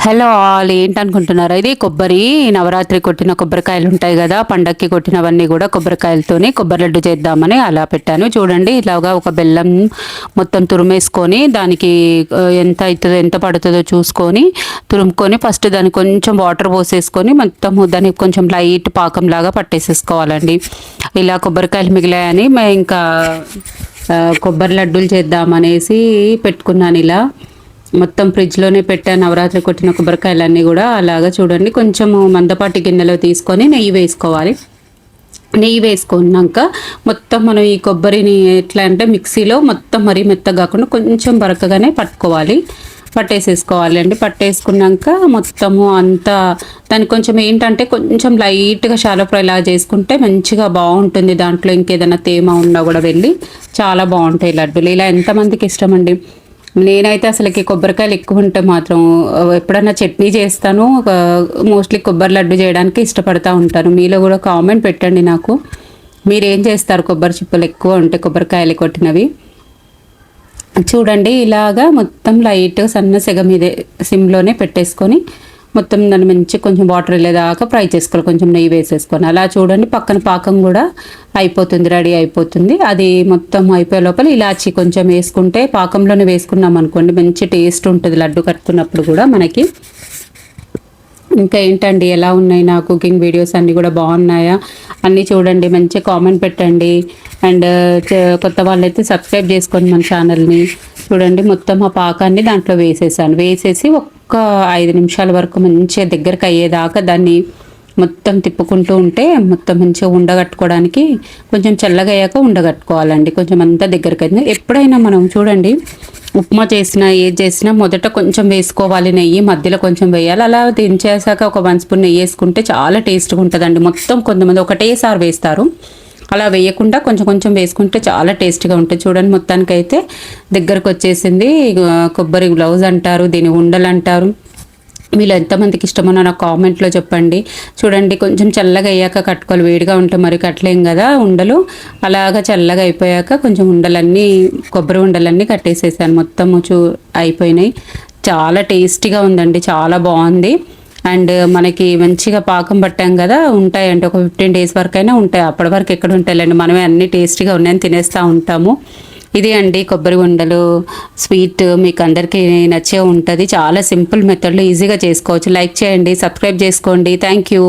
Hello all ఏంటనుకుంటున్నారా? ఇది కొబ్బరి నవరాత్రి కొట్టిన కొబ్బరికాయలు ఉంటాయి కదా, పండక్కి కొట్టినవన్నీ కూడా కొబ్బరికాయలతోని కొబ్బరి లడ్డు చేద్దామని అలా పెట్టాను. చూడండి, ఇలాగా ఒక బెల్లం మొత్తం తురిమేసుకొని దానికి ఎంత అవుతుందో ఎంత పడుతుందో చూసుకొని తురుముకొని ఫస్ట్ దానికి కొంచెం వాటర్ పోసేసుకొని మొత్తం దానికి కొంచెం లైట్ పాకంలాగా పట్టేసేసుకోవాలండి. ఇలా కొబ్బరికాయలు మిగిలాయని ఇంకా కొబ్బరి లడ్డూలు చేద్దామనేసి పెట్టుకున్నాను. ఇలా మొత్తం ఫ్రిడ్జ్లోనే పెట్టాను. నవరాత్రి కొట్టిన కొబ్బరికాయలన్నీ కూడా అలాగా చూడండి, కొంచెము మందపాటి గిన్నెలో తీసుకొని నెయ్యి వేసుకోవాలి. నెయ్యి వేసుకున్నాక మొత్తం మనం ఈ కొబ్బరిని ఎట్లా అంటే మిక్సీలో మొత్తం మరీ మెత్తగా కాకుండా కొంచెం బరకగానే పట్టుకోవాలి. పట్టేసేసుకోవాలి అండి. పట్టేసుకున్నాక మొత్తము అంతా దానికి కొంచెం ఏంటంటే కొంచెం లైట్గా షాలో ఫ్రై లాగా చేసుకుంటే మంచిగా బాగుంటుంది. దాంట్లో ఇంకేదైనా తేమ ఉన్నా కూడా వెళ్ళి చాలా బాగుంటాయి లడ్డూలు. ఇలా ఎంతమందికి ఇష్టం అండి. నేనైతే అసలుకి కొబ్బరికాయలు ఎక్కువ ఉంటే మాత్రం ఎప్పుడన్నా చట్నీ చేస్తాను. మోస్ట్లీ కొబ్బరి లడ్డు చేయడానికి ఇష్టపడతా ఉంటాను. మీలో కూడా కామెంట్ పెట్టండి నాకు, మీరేం చేస్తారు కొబ్బరి చిప్పలు ఎక్కువ ఉంటే కొబ్బరికాయలు కొట్టినవి. చూడండి, ఇలాగా మొత్తం లైట్గా సన్న సెగ మీదే సిమ్లోనే పెట్టేసుకొని మొత్తం దాన్ని మంచి కొంచెం వాటర్ వెళ్ళేదాకా ఫ్రై చేసుకోవాలి. కొంచెం నెయ్యి వేసేసుకొని అలా చూడండి, పక్కన పాకం కూడా అయిపోతుంది, రెడీ అయిపోతుంది. అది మొత్తం అయిపోయే లోపల ఇలాచి కొంచెం వేసుకుంటే పాకంలోనే వేసుకున్నాం అనుకోండి మంచి టేస్ట్ ఉంటుంది లడ్డు కట్టుకున్నప్పుడు కూడా మనకి. ఇంకా ఏంటండి, ఎలా ఉన్నాయి నా కుకింగ్ వీడియోస్ అన్నీ కూడా బాగున్నాయా? అన్నీ చూడండి, మంచి కామెంట్ పెట్టండి. అండ్ కొత్త వాళ్ళైతే సబ్స్క్రైబ్ చేసుకోండి మన ఛానల్ని. చూడండి, మొత్తం ఆ పాకాన్ని దాంట్లో వేసేసాను. వేసేసి ఒక్క 5 నిమిషాల వరకు మంచిగా దగ్గరకు అయ్యేదాకా దాన్ని మొత్తం తిప్పుకుంటూ ఉంటే మొత్తం మంచిగా ఉండగట్టుకోవడానికి కొంచెం చల్లగా అయ్యాక ఉండగట్టుకోవాలండి. కొంచెం అంతా దగ్గరికి అయింది. ఎప్పుడైనా మనం చూడండి, ఉప్మా చేసినా ఏది చేసినా మొదట కొంచెం వేసుకోవాలి నెయ్యి, మధ్యలో కొంచెం వేయాలి. అలా దించేసాక ఒక 1 స్పూన్ నెయ్యి వేసుకుంటే చాలా టేస్ట్గా ఉంటుందండి. మొత్తం కొంతమంది ఒకటేసారి వేస్తారు, అలా వేయకుండా కొంచెం కొంచెం వేసుకుంటే చాలా టేస్ట్గా ఉంటుంది. చూడండి, మొత్తానికైతే దగ్గరకు వచ్చేసింది. కొబ్బరి గ్లౌజ్ అంటారు, దీని ఉండలు అంటారు. మీలో ఎంతమందికి ఇష్టమో నాకు కామెంట్లో చెప్పండి. చూడండి, కొంచెం చల్లగా అయ్యాక కట్టుకోవాలి, వేడిగా ఉంటే మరి కట్టలేం కదా ఉండలు. అలాగా చల్లగా అయిపోయాక కొంచెం ఉండలన్నీ కొబ్బరి ఉండలన్నీ కట్టేసేసాను. మొత్తం అయిపోయినాయి. చాలా టేస్టీగా ఉందండి, చాలా బాగుంది. అండ్ మనకి మంచిగా పాకం పట్టాం కదా, ఉంటాయండి ఒక 15 days వరకు అయినా ఉంటాయి. అప్పటి వరకు ఎక్కడ ఉంటాయండి, మనమే అన్ని టేస్టీగా ఉన్నాయని తినేస్తూ ఉంటాము. ఇది అండి కొబ్బరి ఉండలు స్వీట్. మీకు అందరికీ నచ్చే ఉంటుంది. చాలా సింపుల్ మెథడ్లో ఈజీగా చేసుకోవచ్చు. లైక్ చేయండి, సబ్స్క్రైబ్ చేసుకోండి. Thank you.